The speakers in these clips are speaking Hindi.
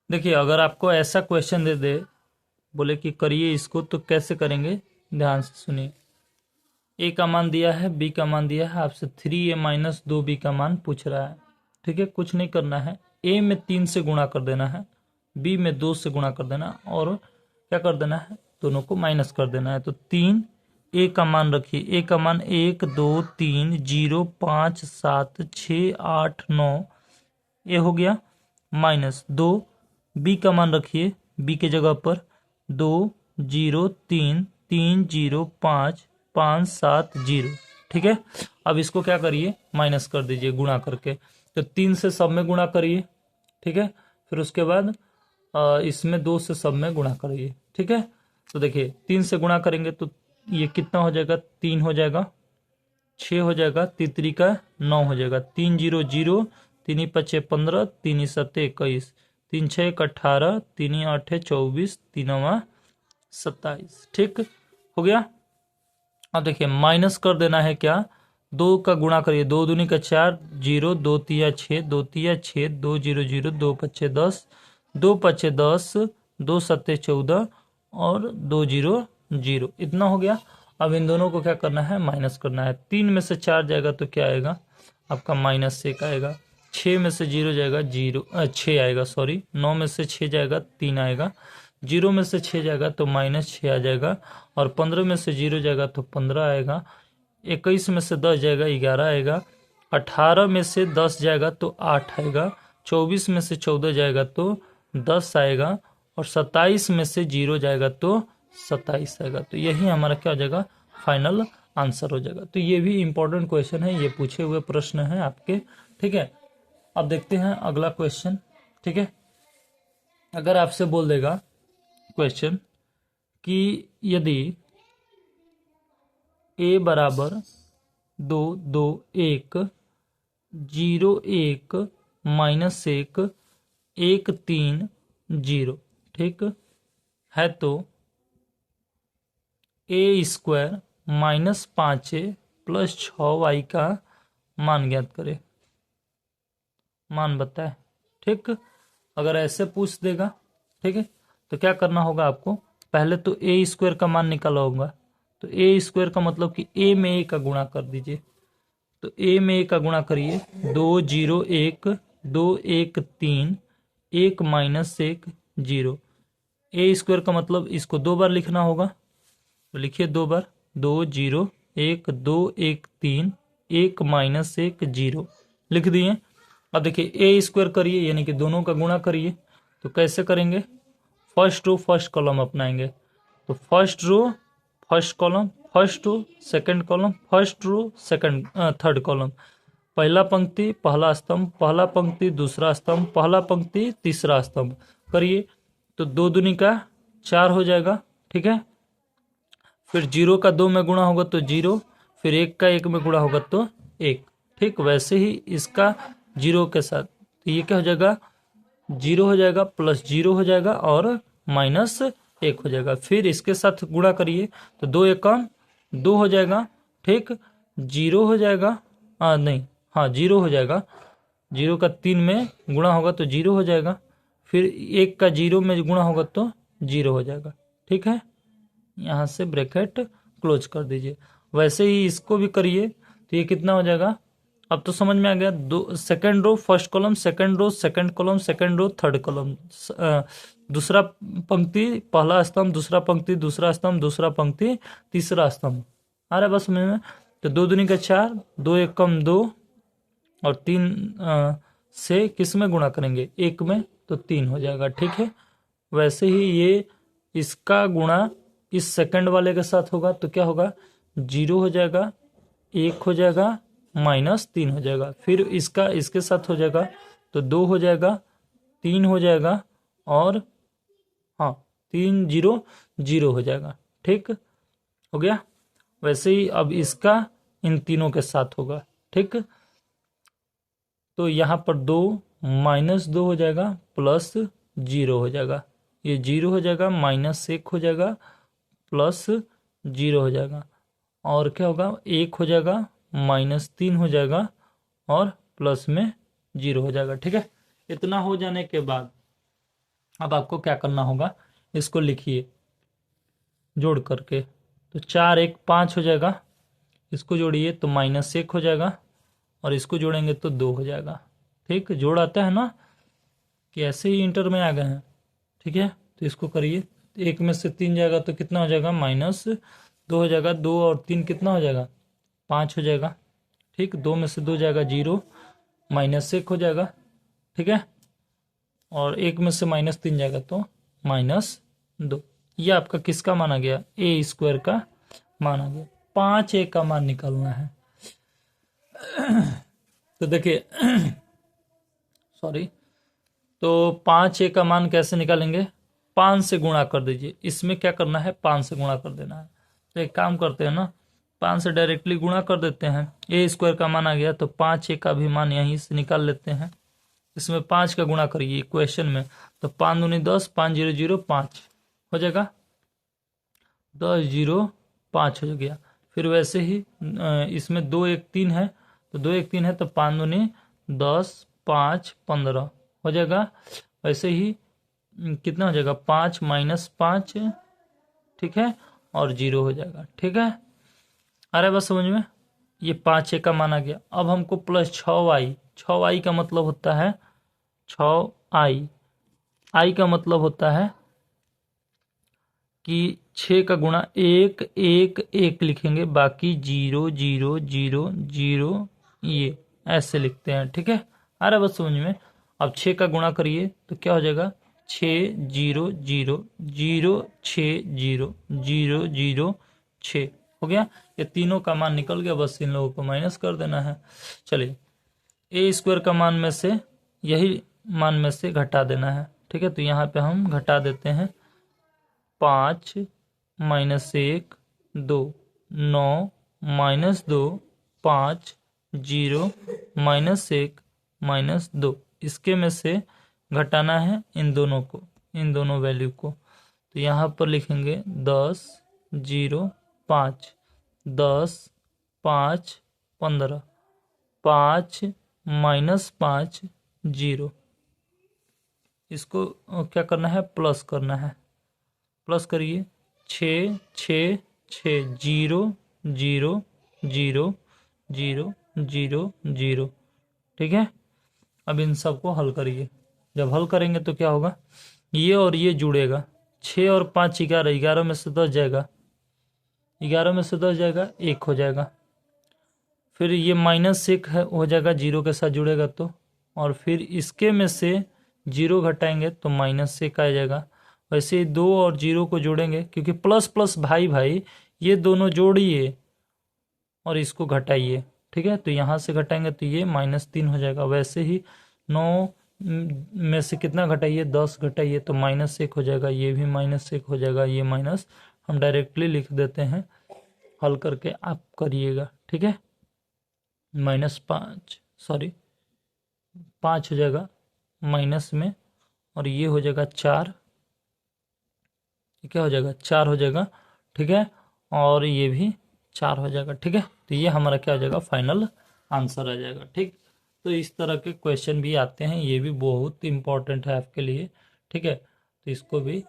देखिए अगर आपको ऐसा क्वेश्चन दे दे, बोले कि करिए इसको, तो कैसे करेंगे, ध्यान से सुनिए। ए का मान दिया है, बी का मान दिया है, आपसे 3a-2b का मान पूछ रहा है। ठीक है, कुछ नहीं करना है, ए में 3 से गुणा कर देना है, बी में 2 से गुणा कर देना, और क्या कर देना है, दोनों को माइनस कर देना है। तो 3, ए का मान रखिए, ए का मान 1 2 3 0 5 7 6 8 9, ये हो गया, माइनस 2, बी का मान रखिए, बी के जगह पर 2 0 3 3 0 5 5 7 0। ठीक है, अब इसको क्या करिए, माइनस कर दीजिए गुणा करके। तो 3 से सब में गुणा करिए। ठीक है, फिर उसके बाद इसमें 2 से सब में गुणा करिए। ठीक है, तो देखिए 3 से गुणा करेंगे तो ये कितना हो जाएगा, 3 हो जाएगा, 6 हो जाएगा, तीतरी का 9 हो जाएगा, 3 0 0, 3 5 15, 3 7 21, 3 6 18, 3 8 24, 3 27। ठीक हो गया। अब देखिए माइनस कर देना है क्या, 2 का गुणा करिए, 2 दूनी का 4, 0 2 तिया 6, 2 तिया 6, 2 0 0, 2 पच्चे 10, 2 पच्चे 10, 2 सत्ते 14, और 2 0 0, इतना हो गया। अब इन दोनों को क्या करना है, माइनस करना है। 3 में से 4 जाएगा तो क्या आएगा आपका, -1 आएगा। 6 में से 0 जाएगा, 6 आएगा, सॉरी। 9 में से 6 जाएगा, 3 आएगा। 0 में से 6 जाएगा तो -6 आ जाएगा, और 15 में से 0 जाएगा तो 15 आएगा। 21 में से 10 जाएगा, 11 आएगा। 18 में से 10 जाएगा तो 8 आएगा। 24 में से 14 जाएगा तो 10 आएगा, और 27 में से 0 जाएगा तो 27 आएगा। तो यही हमारा क्या हो जाएगा, फाइनल आंसर हो जाएगा। तो ये भी इंपॉर्टेंट क्वेश्चन है, ये पूछे हुए प्रश्न है आपके। ठीक है, अब देखते हैं अगला क्वेश्चन। ठीक है, अगर आपसे बोल देगा क्वेश्चन कि यदि ए बराबर 2 2 1 0 1 -1 1 3 0, ठीक है, तो a² -5a + 6y का मान ज्ञात करे, मान बताए। ठीक, अगर ऐसे पूछ देगा, ठीक है, तो क्या करना होगा आपको, पहले तो a² का मान निकाला होगा। तो a² का मतलब कि a में a का गुणा कर दीजिए। तो a में a का गुणा करिए, 2 0 1 2 1 3 1 -1 0। a² का मतलब इसको 2 बार लिखना होगा, तो लिखिए 2 बार, 2 0 1 2 1 3 1 -1 0, लिख दिए। अब देखिए a² करिए, यानी कि दोनों का गुणा करिए। तो कैसे करेंगे, फर्स्ट रो फर्स्ट कॉलम अपनाएंगे। तो first row first column, first row second column, first row second third column, पहला पंक्ति पहला स्तंभ, पहला पंक्ति दूसरा स्तंभ, पहला पंक्ति तीसरा स्तंभ करिए। तो 2 दूनी का 4 हो जाएगा। ठीक है, फिर 0 का 2 में गुणा होगा तो 0, फिर 1 का 1 में गुणा होगा तो 1। ठीक, वैसे ही इसका 0 के साथ, तो ये क्या हो जाएगा, 0 हो जाएगा, +0 हो जाएगा, और -1 हो जाएगा। फिर इसके साथ गुणा करिए, तो 2 एकम 2 हो जाएगा। ठीक, 0 हो जाएगा, नहीं, हाँ 0 हो जाएगा। 0 का 3 में गुणा होगा तो 0 हो जाएगा। फिर 1 का 0 में गुणा होगा तो 0 हो जाएगा। ठीक है, यहाँ से ब्रैकेट क्लोज कर दीजिए। वैसे ही इसको भी करिए, तो ये कितना हो जाएगा, अब तो समझ में आ गया। दो second row first column, second row second column, second row third column, दूसरा पंक्ति पहला स्तंभ, दूसरा पंक्ति दूसरा स्तंभ, दूसरा पंक्ति तीसरा स्तंभ। आ रहा है बस समझ में। तो 2 दूनी का 4, 2 एकम 2, और 3 से किस में गुणा करेंगे, 1 में, तो 3 हो जाएगा। ठीक है, वैसे ही ये इसका गुणा इस सेकंड वाले के साथ होगा तो क्या होगा, 0 हो जाएगा, 1 हो जाएगा, -3 हो जाएगा। फिर इसका इसके साथ हो जाएगा तो 2 हो जाएगा, 3 हो जाएगा, और हाँ 3 0 0 हो जाएगा। ठीक हो गया। वैसे ही अब इसका इन तीनों के साथ होगा। ठीक, तो यहाँ पर 2 -2 हो जाएगा, +0 हो जाएगा, ये 0 हो जाएगा, -1 हो जाएगा, +0 हो जाएगा, और क्या होगा, 1 हो जाएगा, -3 हो जाएगा, और प्लस में 0 हो जाएगा। ठीक है, इतना हो जाने के बाद अब आपको क्या करना होगा, इसको लिखिए जोड़ करके। तो 4 1 5 हो जाएगा, इसको जोड़िए तो -1 हो जाएगा, और इसको जोड़ेंगे तो 2 हो जाएगा। ठीक, जोड़ आता है ना, कि ऐसे ही इंटर में आ गए हैं। ठीक है, तो इसको करिए। 1 में से 3 जाएगा तो कितना हो जाएगा, -2 हो जाएगा। 2 और 3 कितना हो जाएगा, 5 हो जाएगा। ठीक, 2 में से 2 जाएगा 0, -1 हो जाएगा। ठीक है, और 1 में से -3 जाएगा तो -2। ये आपका किसका माना गया, a² का माना गया। 5a का मान निकालना है। तो देखिए सॉरी, तो 5a का मान कैसे निकालेंगे, 5 से गुणा कर दीजिए। इसमें क्या करना है, 5 से गुणा कर देना है। तो एक काम करते हैं ना, 5 से डायरेक्टली गुणा कर देते हैं। a² का मान आ गया, तो 5a का भी मान यहीं से निकाल लेते हैं। इसमें 5 का गुणा करिए इक्वेशन में, तो 5 दूनी 10, 5 0 0 5 हो जाएगा, 10 0 5 हो गया। फिर वैसे ही इसमें 2 1 3 है, तो 2 1 3 है, तो 5 दूनी 10, 5 15 हो जाएगा। वैसे ही कितना हो जाएगा, 5 -5, ठीक है, और 0 हो जाएगा। ठीक है, अरे बस समझ में, ये 5a का माना गया। अब हमको प्लस 6y का मतलब होता है 6i, i का मतलब होता है कि 6 का गुणा 1 1 1 लिखेंगे, बाकी 0 0 0 0, ये ऐसे लिखते हैं। ठीक है, आ रहा है बस समझ में। अब 6 का गुणा करिए तो क्या हो जाएगा, 6 0 0 0 6 0 0 0 6 हो गया। ये तीनों का मान निकल गया, बस इन लोगों को माइनस कर देना है। चलिए, a² का मान में से यही मान में से घटा देना है। ठीक है, तो यहाँ पे हम घटा देते हैं। 5 -1 2 9 -2 5 0 -1 -2, इसके में से घटाना है इन दोनों को, इन दोनों वैल्यू को। तो यहाँ पर लिखेंगे 10 0 5, 10 5 15, 5 -5 0। इसको क्या करना है, प्लस करना है। प्लस करिए, 6 6 6 0 0 0 0 0 0। ठीक है, अब इन सबको हल करिए। जब हल करेंगे तो क्या होगा, ये और ये जुड़ेगा। 6 और 5 11, 11 में से 10 जाएगा, 11 में से 10 जाएगा 1 हो जाएगा। फिर ये -1 हो जाएगा, 0 के साथ जुड़ेगा तो, और फिर इसके में से 0 घटाएंगे तो -1 आ जाएगा। वैसे ही 2 और 0 को जोड़ेंगे, क्योंकि प्लस प्लस भाई भाई, ये दोनों जोड़िए और इसको घटाइए। ठीक है, तो यहाँ से घटाएंगे तो ये -3 हो जाएगा। वैसे ही 9 में से कितना घटाइए, 10 घटाइए तो -1 हो जाएगा, ये भी -1 हो जाएगा। ये माइनस हम डायरेक्टली लिख देते हैं, हल करके आप करिएगा। ठीक है, -5 सॉरी 5 हो जाएगा माइनस में, और ये हो जाएगा 4, क्या हो जाएगा, 4 हो जाएगा। ठीक है, और ये भी 4 हो जाएगा। ठीक है, तो ये हमारा क्या हो जाएगा, फाइनल आंसर आ जाएगा। ठीक, तो इस तरह के क्वेश्चन भी आते हैं, ये भी बहुत इंपॉर्टेंट है आपके लिए। ठीक है, तो इसको भी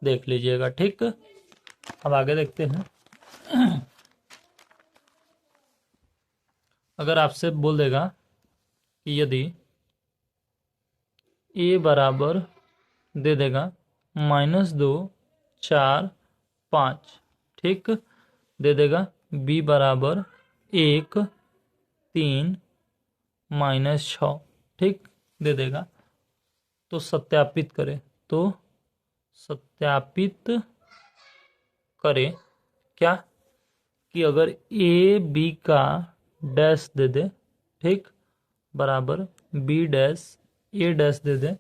देख लीजिएगा। ठीक, अब आगे देखते हैं। अगर आपसे बोल देगा कि यदि a बराबर दे देगा -2 4 5, ठीक, दे देगा b बराबर 1 3 -6, ठीक, दे देगा, तो सत्यापित करें। तो सत्यापित करें क्या, कि अगर a b का डैश दे दे, ठीक, बराबर b डैश a डैश दे दे,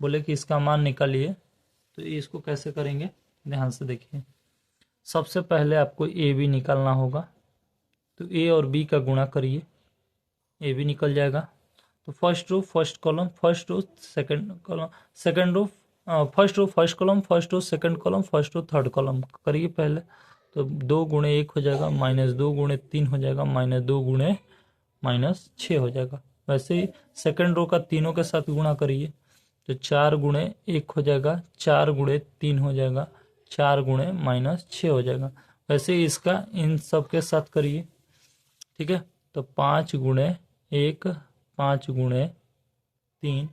बोले कि इसका मान निकालिए, तो इसको कैसे करेंगे, ध्यान से देखिए। सबसे पहले आपको ए बी निकालना होगा, तो ए और बी का गुणा करिए, ए बी निकल जाएगा। तो first row first column, first row second column, second row first row first column, first row second column, first row third column करिए पहले। तो 2 गुणे 1 हो जाएगा, -2 गुणे 3 हो जाएगा, -2 गुणे -6 हो जाएगा। वैसे ही सेकंड रो का तीनों के साथ गुणा करिए, तो 4 गुणे 1 हो जाएगा, 4 गुणे 3 हो जाएगा, 4 गुणे -6 हो जाएगा। वैसे ही इसका इन सब के साथ करिए, ठीक है। तो 5 गुणे 1, 5 गुणे 3,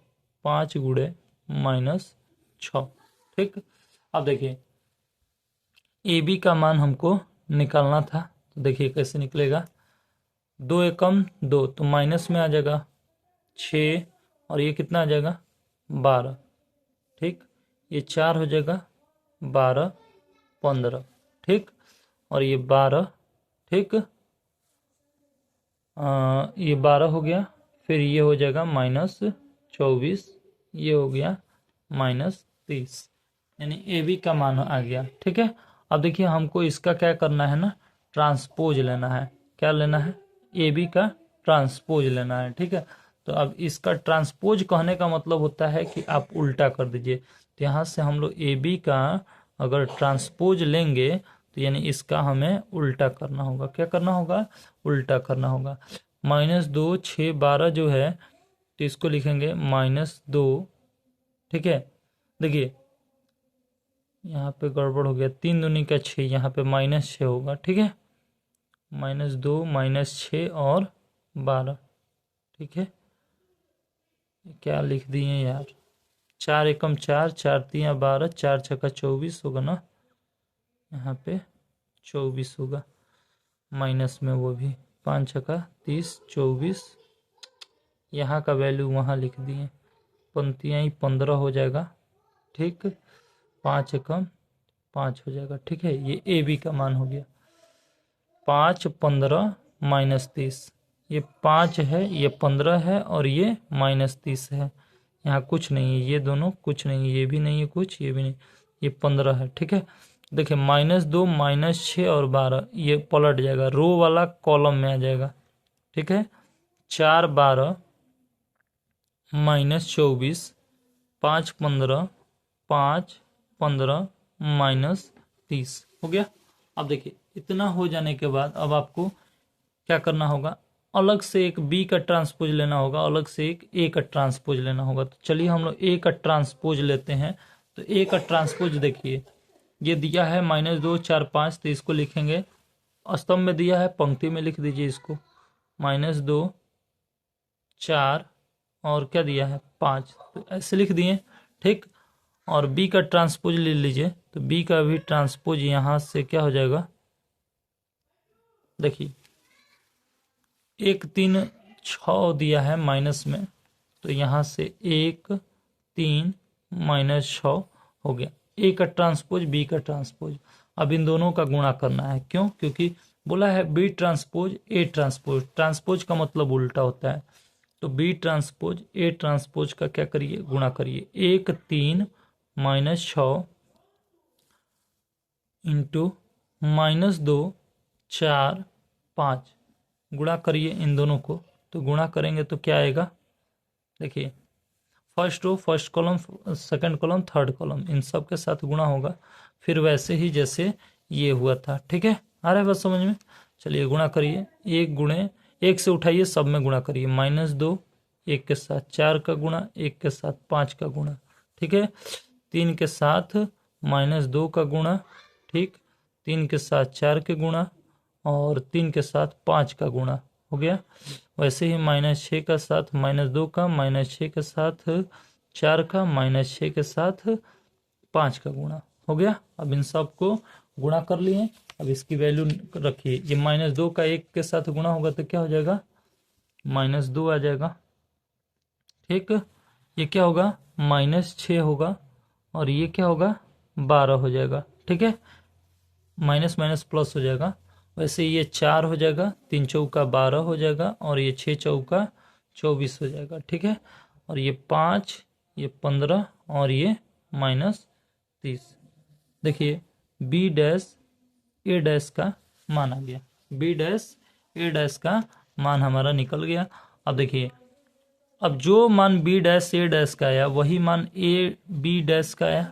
5 गुणे -6, ठीक। अब देखिए ए बी का मान हमको निकालना था, तो देखिए कैसे निकलेगा। 2 एकम 2 तो माइनस में आ जाएगा 6, और ये कितना आ जाएगा 12, ठीक। ये 4 हो जाएगा 12, 15, ठीक। और ये 12, ठीक। ये 12 हो गया, फिर ये हो जाएगा -24, ये हो गया -30, यानी ए बी का मान आ गया, ठीक है। अब देखिए हमको इसका क्या करना है ना, ट्रांसपोज लेना है। क्या लेना है, ए बी का ट्रांसपोज लेना है, ठीक है। तो अब इसका ट्रांसपोज कहने का मतलब होता है कि आप उल्टा कर दीजिए। तो यहाँ से हम लोग ए बी का अगर ट्रांसपोज लेंगे तो यानी इसका हमें उल्टा करना होगा। क्या करना होगा, उल्टा करना होगा। -2, 6, 12 जो है तो इसको लिखेंगे -2, ठीक है। देखिए यहाँ पे गड़बड़ हो गया, 3 दूनी का 6, यहाँ पे -6 होगा, ठीक है। -2, -6 और 12, ठीक है। क्या लिख दिए यार, 4 एकम 4, 4 3 12, 4 छक्का 24 होगा ना, यहाँ पे 24 होगा, माइनस में वो भी 5 छक्का 30, 24, यहाँ का वैल्यू वहाँ लिख दिए, पंक्तियाँ ही 15 हो जाएगा, ठीक। 5 एकम 5 हो जाएगा, ठीक है। ये ए बी का मान हो गया। 5, 15, -30, ये 5 है, ये 15 है, और ये -30 है। यहाँ कुछ नहीं है, ये दोनों कुछ नहीं है, ये भी नहीं है कुछ, ये भी नहीं, ये 15 है, ठीक है। देखिए -2, -6 और 12 ये पलट जाएगा, रो वाला कॉलम में आ जाएगा, ठीक है। 4, 12, -24, 5, 15, 5, 15, -30 हो गया। अब देखिए इतना हो जाने के बाद अब आपको क्या करना होगा, अलग से एक बी का ट्रांसपोज लेना होगा, अलग से एक ए का ट्रांसपोज लेना होगा। तो चलिए हम लोग ए का ट्रांसपोज लेते हैं। तो ए का ट्रांसपोज देखिए, ये दिया है -2, 4, 5, तो इसको लिखेंगे, स्तंभ में दिया है, पंक्ति में लिख दीजिए इसको, -2, 4 और क्या दिया है 5, तो ऐसे लिख दिए, ठीक। और बी का ट्रांसपोज ले लीजिए, तो बी का भी ट्रांसपोज यहाँ से क्या हो जाएगा, देखिए 1, 3, 6 दिया है माइनस में, तो यहाँ से 1, 3, -6 हो गया। ए का ट्रांसपोज बी का ट्रांसपोज, अब इन दोनों का गुणा करना है। क्यों, क्योंकि बोला है B transpose A transpose, transpose का मतलब उल्टा होता है। तो बी ट्रांसपोज ए ट्रांसपोज का क्या करिए, गुणा करिए। 1, 3, -6 इंटू -2, 4, 5, गुणा करिए इन दोनों को। तो गुणा करेंगे तो क्या आएगा, देखिए first row, first column, second column, third column, इन सब के साथ गुणा होगा, फिर वैसे ही जैसे ये हुआ था, ठीक है। आ रहा है बस समझ में। चलिए गुणा करिए, 1 गुणे 1 से उठाइए, सब में गुणा करिए, -2 1 के साथ 4 का गुणा, 1 के साथ 5 का गुणा, ठीक है। 3 के साथ -2 का गुणा, ठीक। 3 के साथ 4 के गुणा, और 3 के साथ 5 का गुणा हो गया। वैसे ही -6 का साथ -2 का, -6 के साथ 4 का, -6 के साथ 5 का गुणा हो गया। अब इन सब को गुणा कर लिए, अब इसकी वैल्यू रखिए। ये -2 का 1 के साथ गुणा होगा तो क्या हो जाएगा, -2 आ जाएगा, ठीक। ये क्या होगा, -6 होगा, और ये क्या होगा 12 हो जाएगा, ठीक है। माइनस माइनस प्लस हो जाएगा। वैसे ये 4 हो जाएगा, 3 चौका 12 हो जाएगा, और ये 6 चौका 24 हो जाएगा, ठीक है। और ये 5, ये 15, और ये -30। देखिए बी डैश ए डैश का मान आ गया, बी डैश ए डैश का मान हमारा निकल गया। अब देखिए, अब जो मान बी डैश ए डैश का आया वही मान ए बी डैश का आया।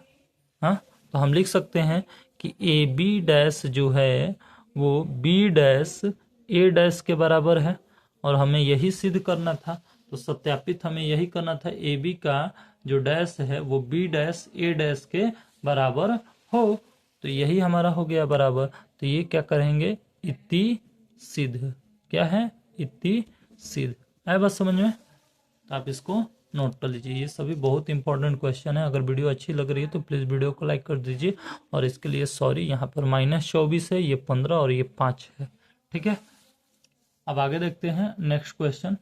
हाँ, तो हम लिख सकते हैं कि ए बी डैश जो है वो बी डैश ए डैश के बराबर है, और हमें यही सिद्ध करना था। तो सत्यापित हमें यही करना था, ए बी का जो डैश है वो बी डैश ए डैश के बराबर हो। तो यही हमारा हो गया बराबर। तो ये क्या करेंगे, इति सिद्ध। क्या है, इति सिद्ध। आए बात समझ में? तो आप इसको नोट कर लीजिए, ये सभी बहुत इंपॉर्टेंट क्वेश्चन है। अगर वीडियो अच्छी लग रही है तो प्लीज़ वीडियो को लाइक कर दीजिए। और इसके लिए सॉरी, यहाँ पर -24 है, ये 15 और ये 5 है। ठीक है, अब आगे देखते हैं नेक्स्ट क्वेश्चन।